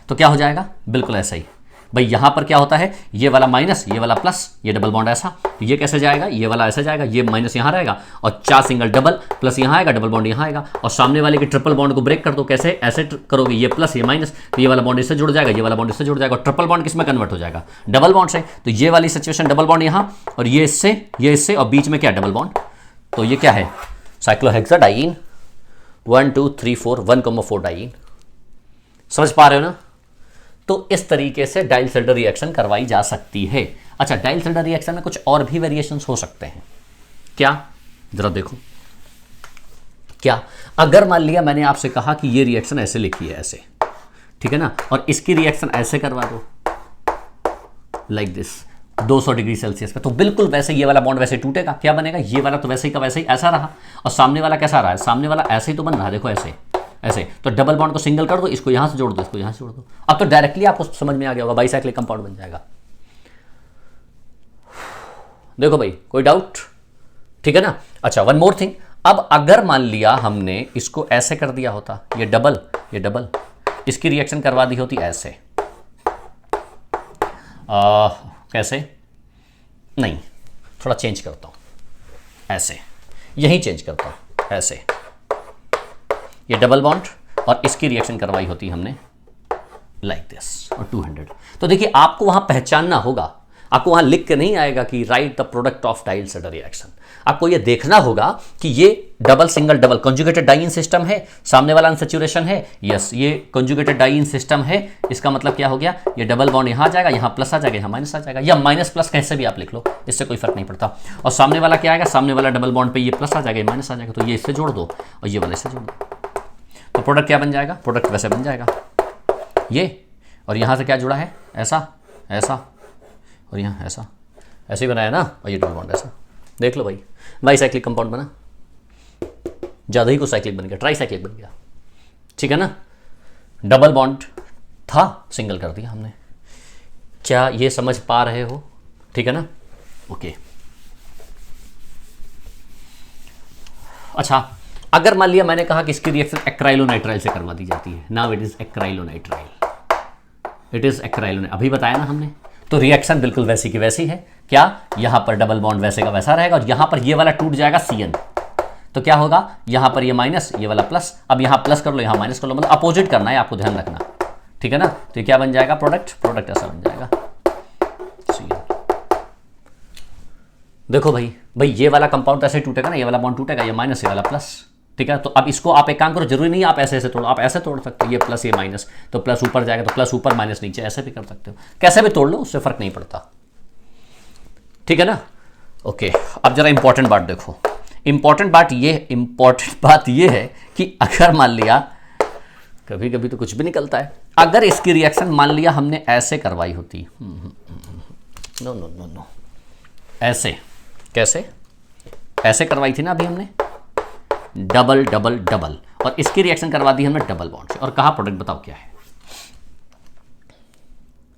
तो क्या हो जाएगा, बिल्कुल ऐसा ही. भाई यहां पर क्या होता है, ये वाला माइनस, ये वाला प्लस, ये डबल बॉन्ड ऐसा, तो ये कैसे जाएगा, ये वाला ऐसा जाएगा, ये माइनस यहां रहेगा और चार सिंगल डबल प्लस यहां आएगा, डबल बॉन्ड यहां आएगा और सामने वाले के ट्रिपल बॉन्ड को ब्रेक कर दो. कैसे, ऐसे करोगे, ये प्लस ये माइनस, तो ये वाला बॉन्ड इससे जुड़ जाएगा, ये वाला बॉन्ड इससे जुड़ जाएगा और ट्रिपल बॉन्ड किस में कन्वर्ट हो जाएगा, डबल बॉन्ड से. तो ये वाली सिचुएशन डबल बॉन्ड यहां और ये इससे और बीच में क्या, डबल बॉन्ड. तो ये क्या है, साइक्लोहेक्साडाइईन. 1 2 3 4 1,4 डाइईन. समझ पा रहे हो ना. तो इस तरीके से डाइल्सल्डर रिएक्शन करवाई जा सकती है. अच्छा, डाइल्सल्डर रिएक्शन में कुछ और भी वेरिएशंस हो सकते हैं. क्या, जरा देखो. क्या, अगर मान लिया मैंने आपसे कहा कि ये रिएक्शन ऐसे लिखी है, ऐसे, ठीक है ना, और इसकी रिएक्शन ऐसे करवा दो लाइक दिस 200 डिग्री सेल्सियस पे, तो बिल्कुल वैसे ये वाला बॉन्ड वैसे टूटेगा. क्या बनेगा, ये वाला तो वैसे ही का वैसे ही ऐसा रहा और सामने वाला कैसा रहा है, सामने वाला ऐसे ही तो बन रहा है, देखो ऐसे ऐसे. तो डबल बॉन्ड को सिंगल कर दो, इसको यहां से जोड़ दो, इसको यहां से जोड़ दो. अब तो डायरेक्टली आपको समझ में आ गया होगा, बाइसाइक्लिक कंपाउंड बन जाएगा. देखो भाई, कोई डाउट, ठीक है ना. अच्छा, वन मोर थिंग. अब अगर मान लिया हमने इसको ऐसे कर दिया होता, ये डबल, इसकी रिएक्शन करवा दी होती ऐसे, कैसे, नहीं, थोड़ा चेंज करता हूं, ऐसे, यही चेंज करता हूं, ऐसे, ये डबल बॉन्ड और इसकी रिएक्शन करवाई होती हमने लाइक दिस और 200. तो देखिए, आपको वहां पहचानना होगा, आपको वहां लिख के नहीं आएगा कि write the product of Diels Alder reaction. आपको ये देखना होगा कि ये double single double conjugated diene system है, सामने वाला अनसैचुरेशन है, यस, ये कंजुगेटेड डाइईन सिस्टम है. इसका मतलब क्या हो गया, ये डबल बॉन्ड यहां आ जाएगा, यहां प्लस आ जाएगा, यहां माइनस आ जाएगा, या माइनस प्लस कैसे भी आप लिख लो, इससे कोई फर्क नहीं पड़ता. और सामने वाला क्या आएगा, सामने वाला डबल बॉन्ड पे ये प्लस आ जाएगा, ये माइनस आ जाएगा, तो ये इससे जोड़ दो और ये वाला इससे जोड़ दो. तो प्रोडक्ट क्या बन जाएगा, प्रोडक्ट वैसे बन जाएगा ये, और यहां से क्या जुड़ा है, ऐसा ऐसा और यहां ऐसा, ऐसे ही बनाया ना, और ये डबल बॉन्ड ऐसा. देख लो भाई, बाइसाइक्लिक कंपाउंड बना, ज्यादा ही कुछ साइक्लिक बन गया, ट्राई साइक्लिक बन गया, ठीक है ना. डबल बॉन्ड था, सिंगल कर दिया हमने। क्या ये समझ पा रहे हो? ठीक है ना? ओके। अच्छा, अगर मान लिया मैंने कहा कि इसकी रिएक्शन एक्राइलोनाइट्राइल से करवा दी जाती है, now it is acrylonitrile, it is acrylonitrile, अभी बताया ना हमने। तो रिएक्शन बिल्कुल वैसी की वैसी है। क्या? यहां पर डबल बॉन्ड वैसे का वैसा रहेगा और यहां पर ये वाला टूट जाएगा CN, तो क्या होगा? यहां पर ये माइनस, ये वाला प्लस। अब यहां प्लस कर लो, यहां माइनस कर लो, मतलब अपोजिट करना है आपको, ध्यान रखना। ठीक है ना? तो ये क्या बन जाएगा? प्रोडक्ट ऐसा बन जाएगा CN। देखो भाई ये वाला कंपाउंड ऐसे टूटेगा ना, ये वाला बॉन्ड टूटेगा, ये माइनस, ये वाला प्लस। ठीक है? तो अब इसको आप एक काम करो, जरूरी नहीं आप ऐसे ऐसे तोड़ो, आप ऐसे तोड़ सकते हो, ये प्लस ये माइनस, तो प्लस ऊपर जाएगा तो प्लस ऊपर माइनस नीचे, ऐसे भी कर सकते हो, कैसे भी तोड़ लो, उससे फर्क नहीं पड़ता। ठीक है ना? ओके, अब जरा इंपॉर्टेंट बात देखो। इंपॉर्टेंट बात ये है कि अगर मान लिया, कभी कभी तो कुछ भी निकलता है, अगर इसकी रिएक्शन मान लिया हमने ऐसे करवाई होती, नो नो नो नो, ऐसे, कैसे? ऐसे करवाई थी ना अभी हमने, डबल डबल डबल, और इसकी रिएक्शन करवा दी हमने डबल बॉन्ड से, और कहा प्रोडक्ट बताओ क्या है।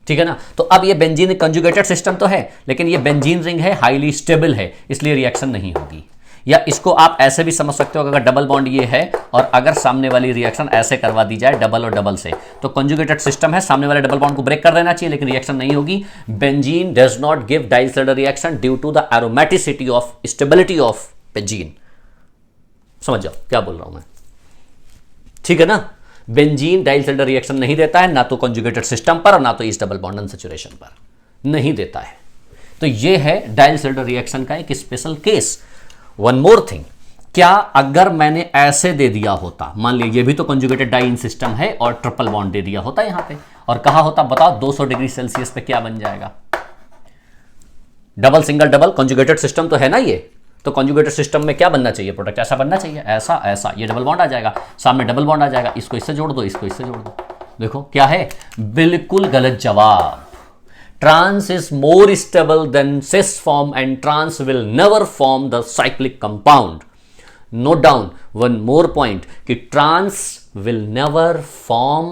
ठीक है ना? तो अब ये बेंजीन कंजुगेटेड सिस्टम तो है, लेकिन ये बेंजीन रिंग है, हाईली स्टेबल है, इसलिए रिएक्शन नहीं होगी। या इसको आप ऐसे भी समझ सकते हो, अगर डबल बॉन्ड ये है और अगर सामने वाली रिएक्शन ऐसे करवा दी जाए डबल और डबल से, तो कंजुगेटेड सिस्टम है, सामने वाले डबल बॉन्ड को ब्रेक कर देना चाहिए, लेकिन रिएक्शन नहीं होगी। Benzene does not give disulphide reaction due to the aromaticity of stability of benzene. समझ जाओ क्या बोल रहा हूं मैं। ठीक है ना? बेंजीन डाइसल्फाइड रिएक्शन नहीं देता है, ना तो कंजुगेटेड सिस्टम पर और ना तो इस डबल बॉन्ड अनसैचुरेशन पर, नहीं देता है। तो ये है डाइसल्फाइड रिएक्शन का एक special case. One more thing, क्या अगर मैंने ऐसे दे दिया होता, मान लिया ये भी तो कंजुगेटेड डाइन सिस्टम है और ट्रिपल बॉन्ड दे दिया होता यहां पे, और कहा होता बताओ 200 डिग्री सेल्सियस पे क्या बन जाएगा? Double single double conjugated system तो है ना ये, तो कंजुगेटेड सिस्टम में क्या बनना चाहिए? प्रोडक्ट ऐसा बनना चाहिए, ऐसा ऐसा, ये डबल बॉन्ड आ जाएगा, सामने डबल बॉन्ड आ जाएगा, इसको इससे जोड़ दो, इसको इससे जोड़ दो। देखो क्या है? बिल्कुल गलत जवाब। Trans is more stable than cis form and trans will never form the cyclic compound. Note down one more point कि trans will never form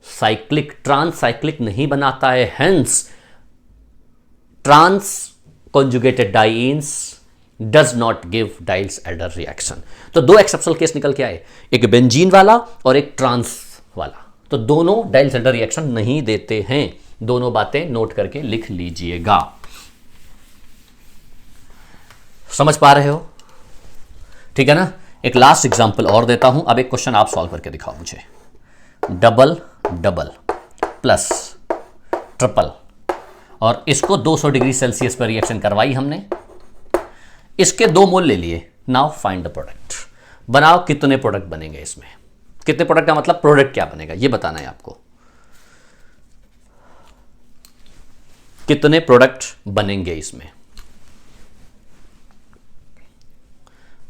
cyclic, trans cyclic नहीं बनाता है, hence trans conjugated dienes does not give Diels-Alder reaction। तो दो exceptional case निकल के आए, एक बेंजीन वाला और एक ट्रांस वाला, तो दोनों Diels-Alder रिएक्शन नहीं देते हैं। दोनों बातें नोट करके लिख लीजिएगा। समझ पा रहे हो? ठीक है ना? एक लास्ट एग्जांपल और देता हूं, अब एक क्वेश्चन आप सॉल्व करके दिखाओ मुझे। डबल डबल प्लस ट्रिपल, और इसको 200 डिग्री सेल्सियस पर रिएक्शन करवाई हमने, इसके 2 मोल ले लिए। Now find the product. बनाओ कितने प्रोडक्ट बनेंगे इसमें, कितने प्रोडक्ट का मतलब प्रोडक्ट क्या बनेगा ये बताना है आपको। कितने प्रोडक्ट बनेंगे इसमें,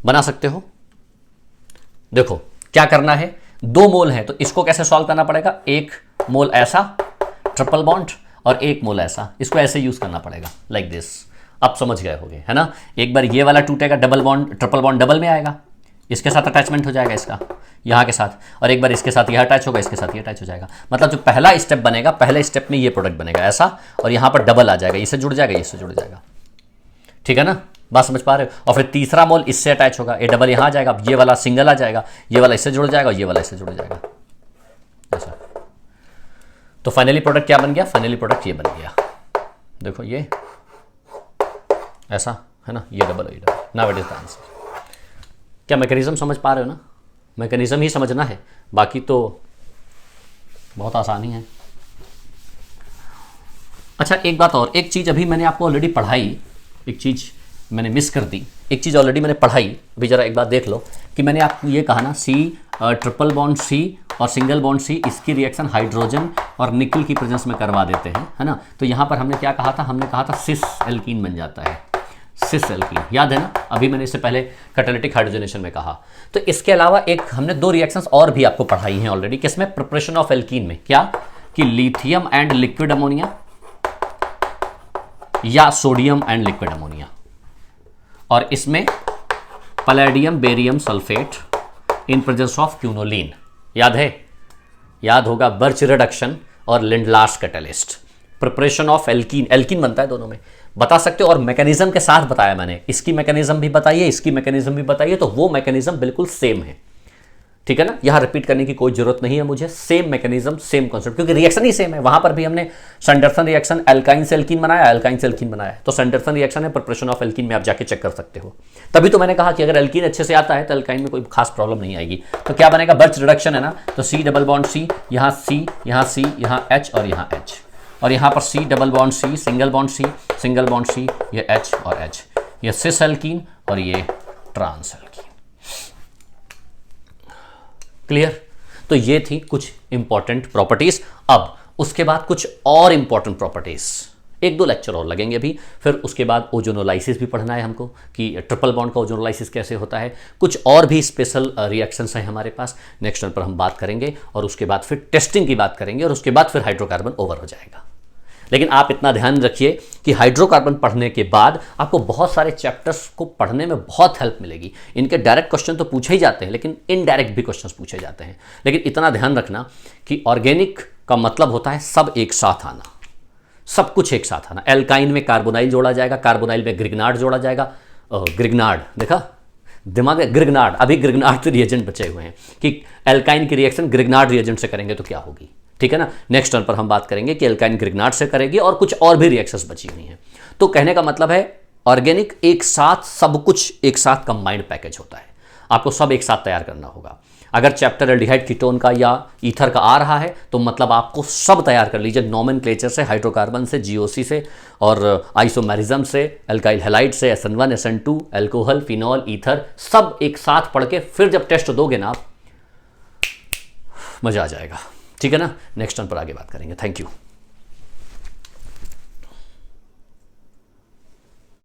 बना सकते हो? देखो क्या करना है, 2 मोल है तो इसको कैसे सॉल्व करना पड़ेगा? 1 मोल ऐसा ट्रिपल बॉन्ड और 1 मोल ऐसा, इसको ऐसे यूज करना पड़ेगा, लाइक दिस। अब समझ गए होगे है ना? एक बार ये वाला टूटेगा, double bond triple bond double में आएगा, इसके साथ अटैचमेंट हो जाएगा इसका यहाँ के साथ, और एक बार इसके साथ यह अटैच होगा, इसके साथ ये अटैच हो जाएगा। मतलब जो पहला स्टेप बनेगा, पहले स्टेप में ये प्रोडक्ट बनेगा ऐसा, और यहाँ पर डबल आ जाएगा, इससे जुड़ जाएगा, इससे जुड़ जाएगा। ठीक है ना? बात समझ पा रहे हो? और फिर तीसरा मोल इससे अटैच होगा, ये डबल यहाँ आ जाएगा, ये वाला सिंगल आ जाएगा, ये वाला इससे जुड़ जाएगा, ये वाला इससे जुड़ जाएगा ऐसा। तो फाइनली प्रोडक्ट क्या बन गया? फाइनली प्रोडक्ट ये बन गया। देखो ये ऐसा है ना, ये डबल, ये double. Now it is the answer. क्या मैकेनिज्म समझ पा रहे हो ना? मैकेनिज्म ही समझना है, बाकी तो बहुत आसानी है। अच्छा एक बात और, एक चीज़ अभी मैंने आपको ऑलरेडी पढ़ाई, एक चीज़ मैंने मिस कर दी, एक चीज़ ऑलरेडी मैंने पढ़ाई, अभी ज़रा एक बात देख लो कि मैंने आपको ये कहा ना, C ट्रिपल बॉन्ड C और सिंगल बॉन्ड C, इसकी रिएक्शन हाइड्रोजन और निकल की प्रेजेंस में करवा देते हैं, है ना? तो यहाँ पर हमने क्या कहा था? हमने कहा था सिस एल्कीन बन जाता है, सिस एल्कीन, याद है ना? अभी मैंने इससे पहले कैटालिटिक हाइड्रोजनेशन में कहा। तो इसके अलावा एक हमने 2 रिएक्शंस और भी आपको पढ़ाई हैं ऑलरेडी, किसमें? प्रिपरेशन ऑफ एल्कीन में। क्या? कि लिथियम एंड लिक्विड अमोनिया या सोडियम एंड लिक्विड अमोनिया, और इसमें palladium barium sulphate in presence of quinoline. याद है? याद होगा, बर्च रिडक्शन और Lindlar's catalyst. Preparation of alkene, alkene बनता है दोनों में, बता सकते हो, और मैकेनिज्म के साथ बताया मैंने, इसकी मैकेनिज्म भी बताइए, इसकी मैकेनिज्म भी बताइए, तो वो मैकेनिज्म बिल्कुल सेम है, ठीक है ना। यहां रिपीट करने की कोई जरूरत नहीं है मुझे, सेम मैकेनिज्म सेम कॉन्सेप्ट, क्योंकि रिएक्शन ही सेम है। वहां पर भी हमने संडरसन रिएक्शन एल्काइन से एल्कीन बनाया, एल्काइन से एल्कीन बनाया, तो संडरसन रिएक्शन है, प्रिपरेशन ऑफ एल्कीन में आप जाके चेक कर सकते हो। तभी तो मैंने कहा कि अगर एल्कीन अच्छे से आता है तो एल्काइन में कोई खास प्रॉब्लम नहीं आएगी। तो क्या बनेगा, बर्च रिडक्शन है ना, तो C डबल बॉन्ड C, यहाँ C, यहाँ C, यहाँ H और यहाँ H, और यहाँ पर C double bond C, single bond C, single bond C, ये H और H, ये सिस एल्कीन और ये ट्रांस एल्कीन। क्लियर। तो ये थी कुछ इंपॉर्टेंट प्रॉपर्टीज। अब उसके बाद कुछ और इंपॉर्टेंट प्रॉपर्टीज, एक दो लेक्चर और लगेंगे अभी, फिर उसके बाद ओजोनोलाइसिस भी पढ़ना है हमको कि ट्रिपल बॉन्ड का ओजोनोलाइसिस कैसे होता है। कुछ और भी स्पेशल रिएक्शंस हैं हमारे पास, नेक्स्ट वन पर हम बात करेंगे, और उसके बाद फिर टेस्टिंग की बात करेंगे, और उसके बाद फिर हाइड्रोकार्बन ओवर हो जाएगा। लेकिन आप इतना ध्यान रखिए कि हाइड्रोकार्बन पढ़ने के बाद आपको बहुत सारे चैप्टर्स को पढ़ने में बहुत हेल्प मिलेगी। इनके डायरेक्ट क्वेश्चन तो पूछे ही जाते हैं, लेकिन इनडायरेक्ट भी क्वेश्चंस पूछे जाते हैं। लेकिन इतना ध्यान रखना कि ऑर्गेनिक का मतलब होता है सब एक साथ आना, सब कुछ एक साथ आना। एल्काइन में कार्बोनाइल जोड़ा जाएगा, कार्बोनाइल में ग्रिग्नार्ड जोड़ा जाएगा, ग्रिग्नार्ड देखा दिमाग में, ग्रिग्नार्ड, अभी ग्रिग्नार्ड के रिएजेंट बचे हुए हैं कि एल्काइन की रिएक्शन ग्रिग्नार्ड रिएजेंट से करेंगे तो क्या होगी, ठीक है ना। नेक्स्ट टर्न पर हम बात करेंगे कि एल्काइन ग्रिग्नार्ड से करेगी, और कुछ और भी रिएक्शंस बची हुई हैं। तो कहने का मतलब है ऑर्गेनिक एक साथ, सब कुछ एक साथ कंबाइंड पैकेज होता है, आपको सब एक साथ तैयार करना होगा। अगर चैप्टर एल्डिहाइड कीटोन का या ईथर का आ रहा है तो मतलब आपको सब तैयार कर लीजिए, नॉमेनक्लेचर से, हाइड्रोकार्बन से, जीओसी से, और आइसोमेरिज्म से, एल्काइल हैलाइड से, SN1 SN2, alcohol, phenol, ether, सब एक साथ पढ़ के फिर जब टेस्ट दोगे ना आप, मजा आ जाएगा, ठीक है ना। नेक्स्ट टर्न पर आगे बात करेंगे। Thank you.